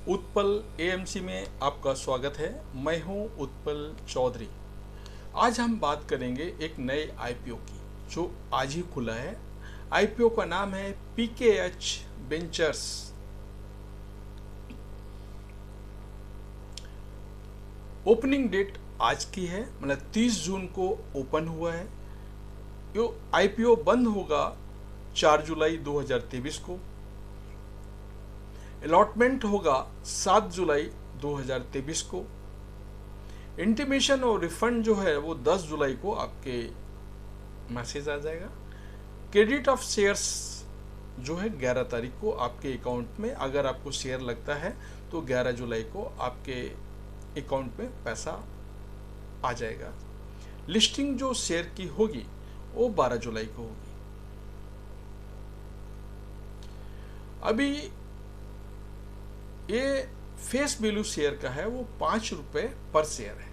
Utpal AMC में आपका स्वागत है। मैं हूं उत्पल चौधरी। आज हम बात करेंगे एक नए आईपीओ की जो आज ही खुला है। आईपीओ का नाम है पीकेएच वेंचर्स। ओपनिंग डेट आज की है, मतलब 30 जून को ओपन हुआ है। यो आईपीओ बंद होगा 4 जुलाई 2023 को। अलॉटमेंट होगा 7 जुलाई 2023 को। इंटीमेशन और रिफंड जो है वो 10 जुलाई को आपके मैसेज आ जाएगा। क्रेडिट ऑफ शेयर्स जो है 11 तारीख को आपके अकाउंट में, अगर आपको शेयर लगता है तो 11 जुलाई को आपके अकाउंट में पैसा आ जाएगा। लिस्टिंग जो शेयर की होगी वो 12 जुलाई को होगी। अभी ये फेस वैल्यू शेयर का है वो 5 रुपए पर शेयर है।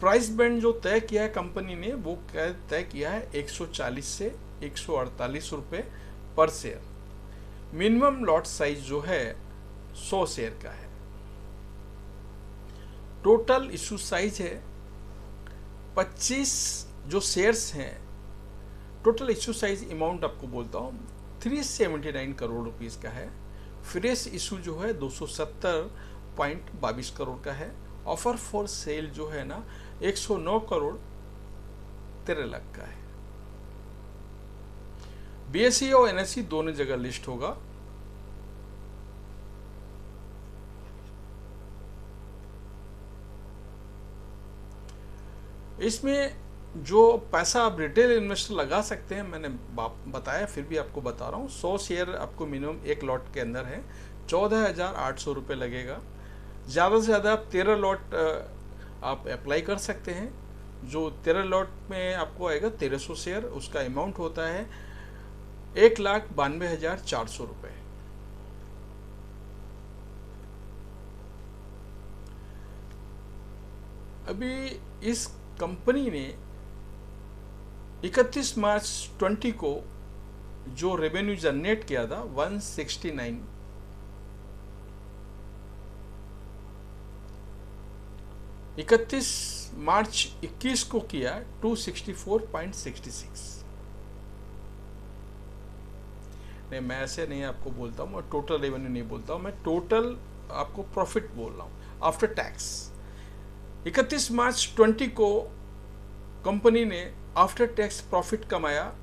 प्राइस बैंड जो तय किया है कंपनी ने वो तय किया है 140 से 148 रुपए पर शेयर। मिनिमम लॉट साइज जो है 100 शेयर का है। टोटल इशू साइज है 25 जो शेयर्स हैं। टोटल इशू साइज अमाउंट आपको बोलता हूँ 379 करोड़ रुपीस का है। फ्रेश इशू जो है 270.22 करोड़ का है। ऑफर फॉर सेल जो है ना 109 करोड़ 13 लाख का है। बीएसई और एनएसई दोनों जगह लिस्ट होगा। इसमें जो पैसा आप रिटेल इन्वेस्टर लगा सकते हैं मैंने बताया, फिर भी आपको बता रहा हूँ। 100 शेयर आपको मिनिमम एक लॉट के अंदर है, 14,800 रुपये लगेगा। ज़्यादा से ज़्यादा आप 13 लॉट आप अप्लाई कर सकते हैं। जो 13 लॉट में आपको आएगा 1300 शेयर, उसका अमाउंट होता है 1,92,400 रुपये। अभी इस कंपनी ने 31 मार्च 20 को जो रेवेन्यू जनरेट किया था 169, 31 मार्च 21 को किया 264.66। नहीं, मैं ऐसे नहीं आपको बोलता हूँ, मैं टोटल रेवेन्यू नहीं बोलता हूँ, मैं टोटल आपको प्रॉफिट बोल रहा हूँ आफ्टर टैक्स। 31 मार्च 20 को कंपनी ने आफ्टर टैक्स प्रॉफिट कमाया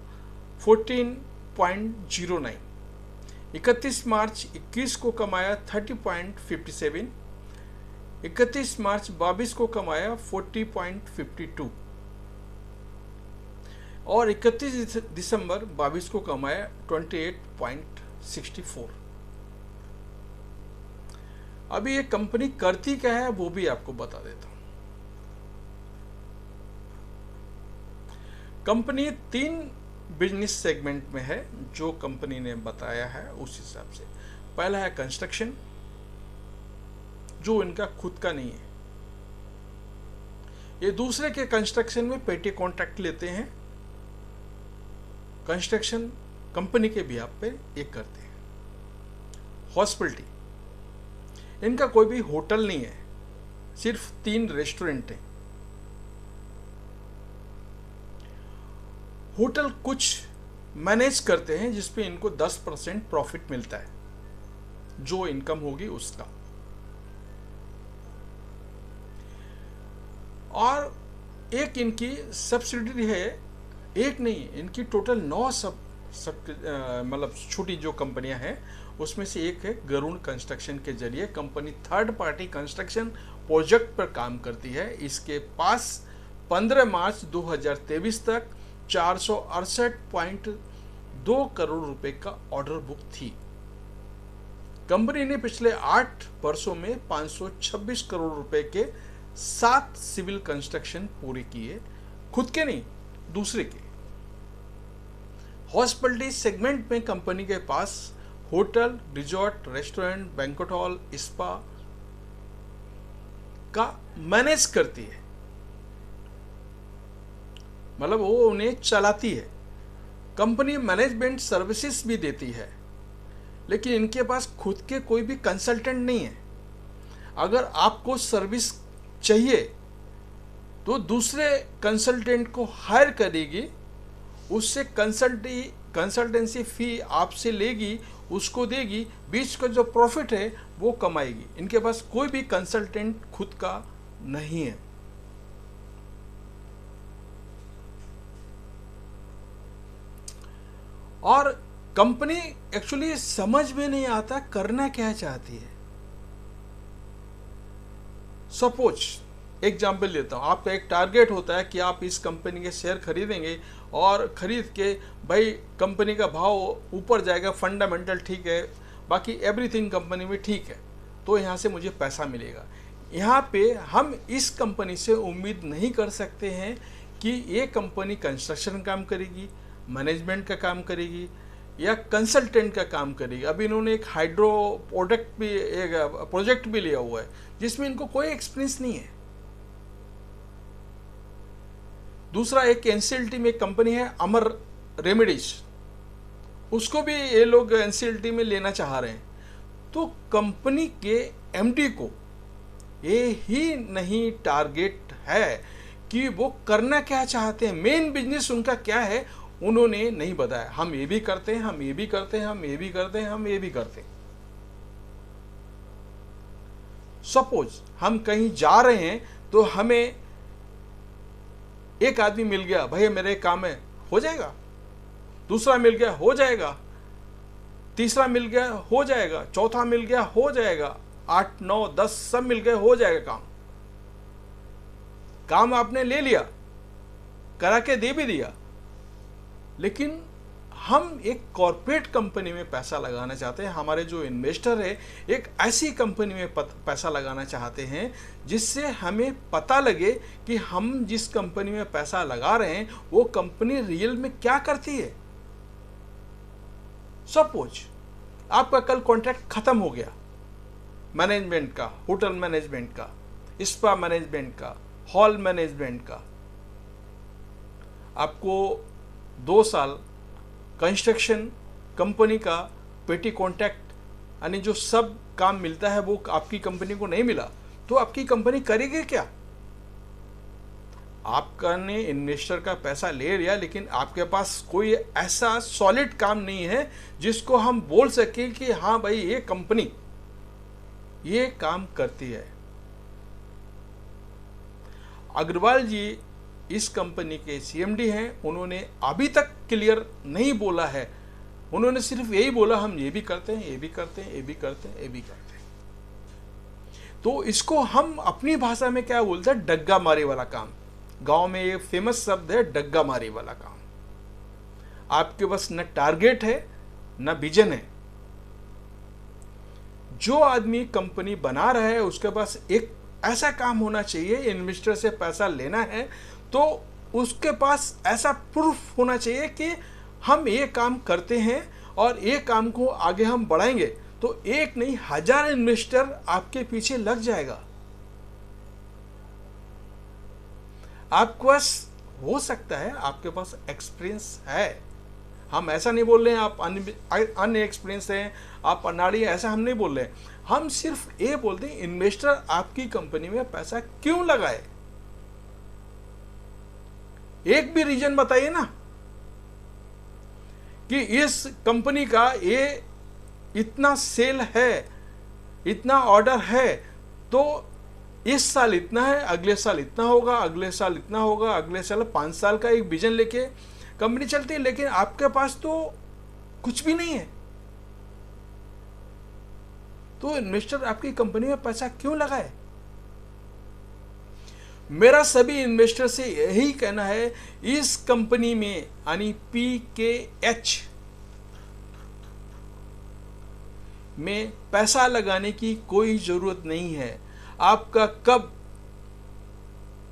14.09। 31 मार्च 21 को कमाया 30.57। 31 मार्च 22 को कमाया 40.52 और 31 दिसंबर 22 को कमाया 28.64। अभी ये कंपनी करती क्या है वो भी आपको बता देता हूं। कंपनी 3 बिजनेस सेगमेंट में है जो कंपनी ने बताया है उस हिसाब से। पहला है कंस्ट्रक्शन, जो इनका खुद का नहीं है। ये दूसरे के कंस्ट्रक्शन में पेटी कॉन्ट्रैक्ट लेते हैं, कंस्ट्रक्शन कंपनी के भी आप पे ये करते हैं। हॉस्पिटलिटी, इनका कोई भी होटल नहीं है, सिर्फ 3 रेस्टोरेंट हैं। होटल कुछ मैनेज करते हैं जिसपे इनको 10% प्रॉफिट मिलता है, जो इनकम होगी उसका। और एक इनकी सब्सिडियरी है, एक नहीं, इनकी टोटल 9 मतलब छोटी जो कंपनियां हैं उसमें से एक है गरुड़ कंस्ट्रक्शन के जरिए company third party construction project पर काम करती है। इसके पास 15 मार्च 2023 तक 468.2 करोड़ रुपए का ऑर्डर बुक थी। कंपनी ने पिछले 8 वर्षों में 526 करोड़ रुपए के 7 सिविल कंस्ट्रक्शन पूरे किए, खुद के नहीं दूसरे के। हॉस्पिटलिटी सेगमेंट में कंपनी के पास hotel, resort, restaurant, banquet hall, spa का मैनेज करती है, मतलब वो उन्हें चलाती है। कंपनी मैनेजमेंट सर्विसेज भी देती है। लेकिन इनके पास खुद के कोई भी कंसल्टेंट नहीं है। अगर आपको सर्विस चाहिए तो दूसरे कंसल्टेंट को हायर करेगी, उससे कंसल्टेंसी फी आपसे लेगी, उसको देगी, बीच का जो प्रॉफिट है वो कमाएगी। इनके पास कोई भी कंसल्टेंट खुद का नहीं है। और कंपनी एक्चुअली समझ में नहीं आता करना क्या चाहती है। सपोज एग्जाम्पल लेता हूँ, आपका एक टारगेट होता है कि आप इस कंपनी के शेयर खरीदेंगे और खरीद के भाई कंपनी का भाव ऊपर जाएगा, फंडामेंटल ठीक है, बाकी एवरीथिंग कंपनी में ठीक है, तो यहाँ से मुझे पैसा मिलेगा। यहाँ पे हम इस कंपनी से उम्मीद नहीं कर सकते हैं कि ये कंपनी कंस्ट्रक्शन काम करेगी, मैनेजमेंट का काम करेगी या कंसल्टेंट का काम करेगी। अभी इन्होंने एक हाइड्रो प्रोजेक्ट भी लिया हुआ है जिसमें इनको कोई एक्सपीरियंस नहीं है। दूसरा एक एनसीएलटी में एक कंपनी है अमर रेमेडीज, उसको भी ये लोग एनसीएलटी में लेना चाह रहे हैं। तो कंपनी के एमडी को ये ही नहीं टारगेट है कि वो करना क्या चाहते हैं, मेन बिजनेस उनका क्या है उन्होंने नहीं बताया। हम ये भी करते हैं, हम ये भी करते हैं, हम ये भी करते हैं, हम ये भी करते हैं। सपोज हम कहीं जा रहे हैं तो हमें एक आदमी मिल गया, भाई मेरे काम है, हो जाएगा। दूसरा मिल गया, हो जाएगा। तीसरा मिल गया, हो जाएगा। चौथा मिल गया, हो जाएगा। 8, 9, 10 सब मिल गए, हो जाएगा। काम आपने ले लिया, करा के दे भी दिया, लेकिन हम एक कॉर्पोरेट कंपनी में पैसा लगाना चाहते हैं। हमारे जो इन्वेस्टर है एक ऐसी कंपनी में पैसा लगाना चाहते हैं जिससे हमें पता लगे कि हम जिस कंपनी में पैसा लगा रहे हैं वो कंपनी रियल में क्या करती है। सपोज आपका कल कॉन्ट्रैक्ट खत्म हो गया, मैनेजमेंट का, होटल मैनेजमेंट का, स्पा मैनेजमेंट का, हॉल मैनेजमेंट का, आपको 2 साल कंस्ट्रक्शन कंपनी का पेटी कॉन्ट्रैक्ट यानी जो सब काम मिलता है वो आपकी कंपनी को नहीं मिला, तो आपकी कंपनी करेगी क्या? आपका ने इन्वेस्टर का पैसा ले लिया, लेकिन आपके पास कोई ऐसा सॉलिड काम नहीं है जिसको हम बोल सके कि हाँ भाई ये कंपनी ये काम करती है। अग्रवाल जी इस कंपनी के सीएमडी हैं, उन्होंने अभी तक क्लियर नहीं बोला है। उन्होंने सिर्फ यही बोला हम ये भी करते हैं, ये भी करते हैं, ये भी करते हैं, ये भी करते हैं। तो इसको हम अपनी भाषा में क्या बोलते हैं, डग्गा मारे वाला काम। गांव में ये फेमस शब्द है डग्गा मारे वाला काम। आपके पास न टारगेट है न विजन है। जो आदमी कंपनी बना रहा है उसके पास एक ऐसा काम होना चाहिए, इन्वेस्टर से पैसा लेना है तो उसके पास ऐसा प्रूफ होना चाहिए कि हम ये काम करते हैं और ये काम को आगे हम बढ़ाएंगे, तो एक नहीं 1000 इन्वेस्टर आपके पीछे लग जाएगा। आपके पास हो सकता है आपके पास एक्सपीरियंस है, हम ऐसा नहीं बोल रहे हैं आप अनएक्सपीरियंस हैं, आप अनाड़ी हैं, ऐसा हम नहीं बोल रहे हैं। हम सिर्फ ये बोलते हैं इन्वेस्टर आपकी कंपनी में पैसा क्यों लगाए, एक भी रीजन बताइए ना कि इस कंपनी का ये इतना सेल है, इतना ऑर्डर है, तो इस साल इतना है, अगले साल इतना होगा, अगले साल इतना होगा, अगले साल 5 साल का एक विजन लेके कंपनी चलती है। लेकिन आपके पास तो कुछ भी नहीं है, तो इन्वेस्टर आपकी कंपनी में पैसा क्यों लगाए? मेरा सभी इन्वेस्टर से यही कहना है, इस कंपनी में यानी PKH में पैसा लगाने की कोई जरूरत नहीं है। आपका कब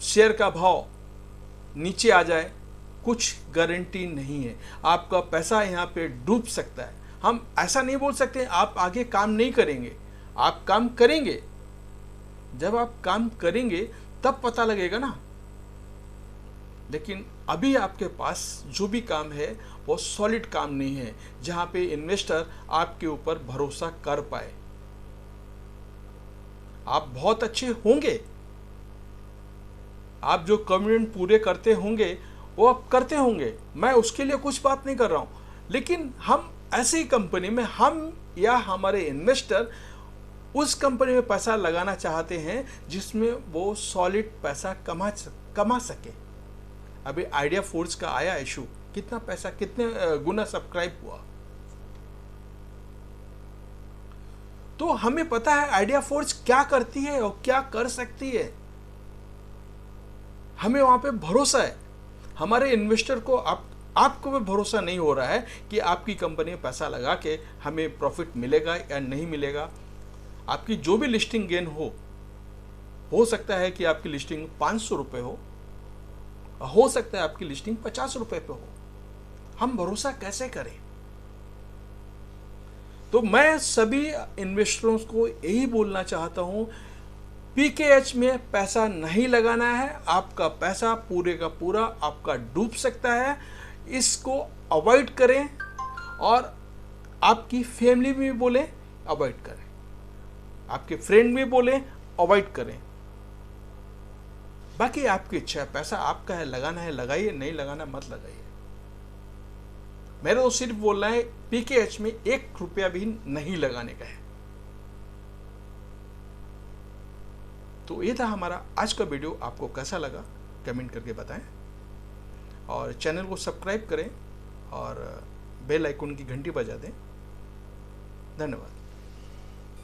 शेयर का भाव नीचे आ जाए कुछ गारंटी नहीं है, आपका पैसा यहाँ पे डूब सकता है। हम ऐसा नहीं बोल सकते आप आगे काम नहीं करेंगे, आप काम करेंगे। जब आप काम करेंगे तब पता लगेगा ना। लेकिन अभी आपके पास जो भी काम है वो सॉलिड काम नहीं है, जहां पे इन्वेस्टर आपके ऊपर भरोसा कर पाए। आप बहुत अच्छे होंगे, आप जो कमिटमेंट पूरे करते होंगे वो आप करते होंगे, मैं उसके लिए कुछ बात नहीं कर रहा हूं, लेकिन हम ऐसी कंपनी में, हम या हमारे इन्वेस्टर उस कंपनी में पैसा लगाना चाहते हैं जिसमें वो सॉलिड पैसा कमा सके। अभी आइडिया फोर्स का आया इशू, कितना पैसा, कितने गुना सब्सक्राइब हुआ, तो हमें पता है आइडिया फोर्स क्या करती है और क्या कर सकती है। हमें वहां पे भरोसा है। हमारे इन्वेस्टर को आपको भी भरोसा नहीं हो रहा है कि आपकी कंपनी में पैसा लगा के हमें प्रॉफिट मिलेगा या नहीं मिलेगा। आपकी जो भी लिस्टिंग गेन हो सकता है कि आपकी लिस्टिंग 500 रुपये हो सकता है आपकी लिस्टिंग 50 रुपये पे हो। हम भरोसा कैसे करें? तो मैं सभी इन्वेस्टरों को यही बोलना चाहता हूं, पीकेएच में पैसा नहीं लगाना है। आपका पैसा पूरे का पूरा आपका डूब सकता है, इसको अवॉइड करें। और आपकी फैमिली भी बोले अवॉइड करें, आपके फ्रेंड भी बोले अवॉइड करें। बाकी आपकी इच्छा है, पैसा आपका है लगाइए, नहीं लगाना मत लगाइए। मेरा तो सिर्फ बोलना है पीकेएच में 1 रुपया भी नहीं लगाने का है। तो ये था हमारा आज का वीडियो। आपको कैसा लगा कमेंट करके बताएं, और चैनल को सब्सक्राइब करें और बेल आइकन की घंटी बजा दें। धन्यवाद।